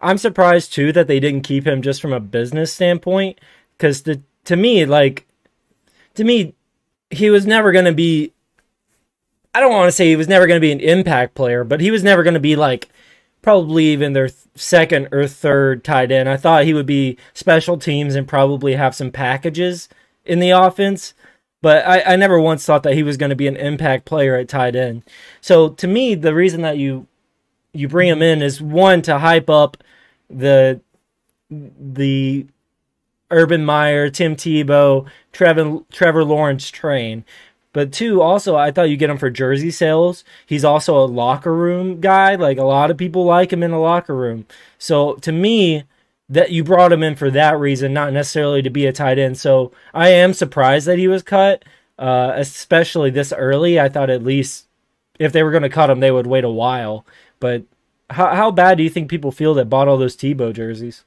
I'm surprised too that they didn't keep him just from a business standpoint, because to me, he was never going to be. I don't want to say he was never going to be an impact player, but he was never going to be like probably even their second or third tight end. I thought he would be special teams and probably have some packages in the offense, but I never once thought that he was going to be an impact player at tight end. So to me, the reason that you bring him in is, one, to hype up the Urban Meyer, Tim Tebow, Trevor Lawrence train. But two, also, I thought you get him for jersey sales. He's also a locker room guy. Like, a lot of people like him in the locker room. So to me, that you brought him in for that reason, not necessarily to be a tight end. So I am surprised that he was cut, especially this early. I thought at least if they were going to cut him, they would wait a while. But how bad do you think people feel that bought all those Tebow jerseys?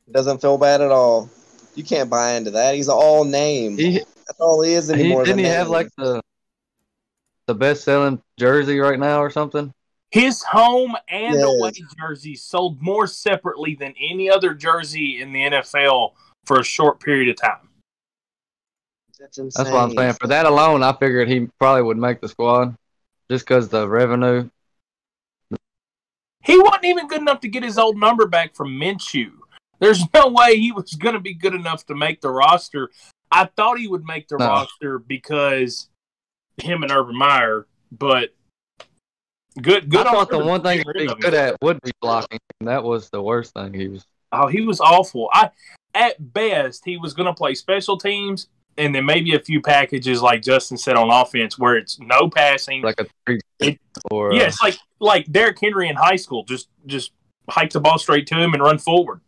Doesn't feel bad at all. You can't buy into that. He's all name. That's all he is anymore. Didn't he have like the best selling jersey right now or something? His home and away jersey sold more separately than any other jersey in the NFL for a short period of time. That's insane. That's what I'm saying. For that alone, I figured he probably would make the squad just because the revenue. He wasn't even good enough to get his old number back from Minshew. There's no way he was going to be good enough to make the roster. I thought he would make the roster because him and Urban Meyer, but good. I thought the one thing he'd be good at would be blocking, and that was the worst thing he was. Oh, he was awful. At best, he was going to play special teams and then maybe a few packages, like Justin said, on offense, where it's no passing, like a 3 or it's like Derrick Henry in high school. Just hike the ball straight to him and run forward.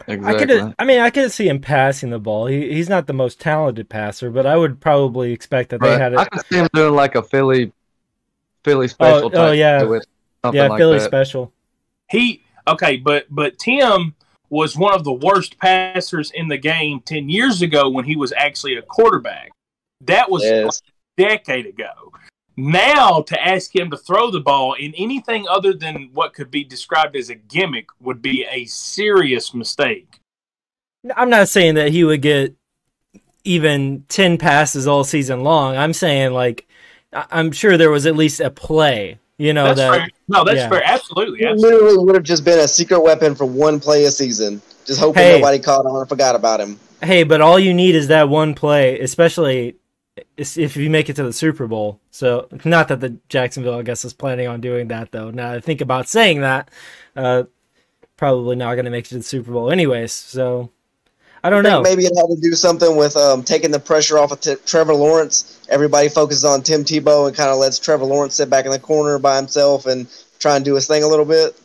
Exactly. I could see him passing the ball. He's not the most talented passer, but I would probably expect that they had it. I could see him doing like a Philly special. Oh yeah, like Philly that. special. But Tim was one of the worst passers in the game 10 years ago when he was actually a quarterback. That was like a decade ago. Now, to ask him to throw the ball in anything other than what could be described as a gimmick would be a serious mistake. I'm not saying that he would get even 10 passes all season long. I'm saying, like, I'm sure there was at least a play. That's fair. No, that's fair. Absolutely. It literally would have just been a secret weapon for one play a season. Just hoping nobody caught on or forgot about him. Hey, but all you need is that one play, especially if you make it to the Super Bowl. So, not that the Jacksonville, I guess, is planning on doing that, though. Now I think about saying that, probably not going to make it to the Super Bowl anyways. So, I don't know. Maybe it had to do something with taking the pressure off of Trevor Lawrence. Everybody focuses on Tim Tebow and kind of lets Trevor Lawrence sit back in the corner by himself and try and do his thing a little bit.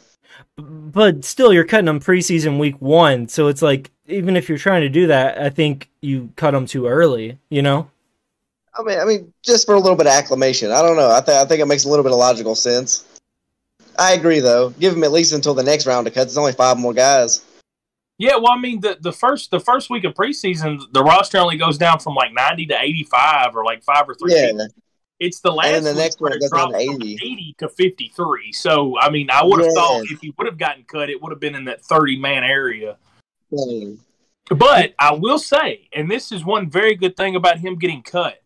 But still, you're cutting them preseason week 1. So, it's like, even if you're trying to do that, I think you cut them too early, I mean, just for a little bit of acclimation. I don't know. I think it makes a little bit of logical sense. I agree, though. Give him at least until the next round to cut. There's only 5 more guys. Yeah, well, I mean, the first week of preseason, the roster only goes down from like 90 to 85 or like 5 or 3. Yeah. It's the last and then the next one goes down to 80 to 53. So, I mean, I would have thought if he would have gotten cut, it would have been in that 30-man area. But I will say, and this is one very good thing about him getting cut,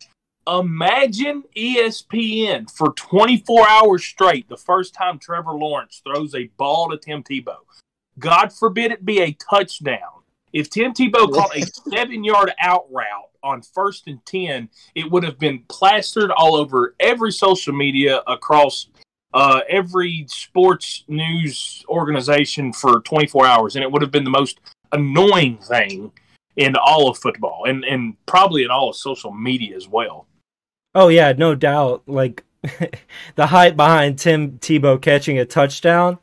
imagine ESPN for 24 hours straight the first time Trevor Lawrence throws a ball to Tim Tebow. God forbid it be a touchdown. If Tim Tebow caught a 7-yard out route on 1st and 10, it would have been plastered all over every social media across every sports news organization for 24 hours, and it would have been the most annoying thing in all of football and probably in all of social media as well. Oh, yeah, no doubt. Like, the hype behind Tim Tebow catching a touchdown,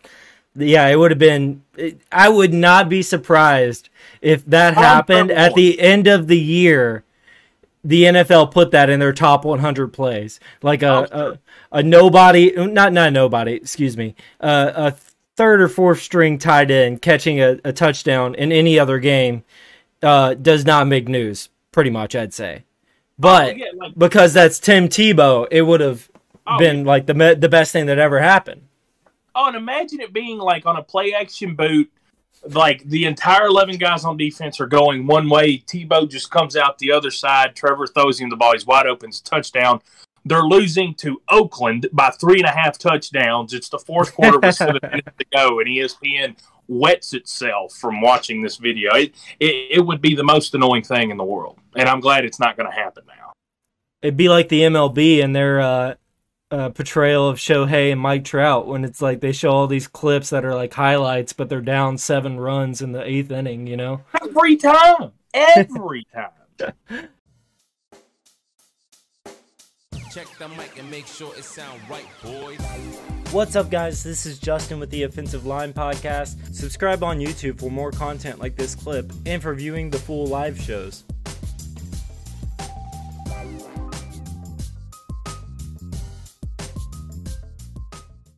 yeah, it would have been... I would not be surprised if that happened at the end of the year. The NFL put that in their top 100 plays. Like a nobody... Not nobody, excuse me. A third or fourth string tight end catching a touchdown in any other game does not make news, pretty much, I'd say. But because that's Tim Tebow, it would have been like the best thing that ever happened. Oh, and imagine it being like on a play action boot, like the entire 11 guys on defense are going one way. Tebow just comes out the other side. Trevor throws him the ball. He's wide open. It's a touchdown. They're losing to Oakland by 3.5 touchdowns. It's the fourth quarter with 7 minutes to go, and ESPN wets itself from watching this video. It would be the most annoying thing in the world, and I'm glad it's not going to happen now. It'd be like the MLB and their portrayal of Shohei and Mike Trout when it's like they show all these clips that are like highlights, but they're down 7 runs in the 8th inning, you know? Every time. Every time. Check the mic and make sure it sound right, boys. What's up, guys? This is Justin with the Offensive Line Podcast. Subscribe on YouTube for more content like this clip and for viewing the full live shows.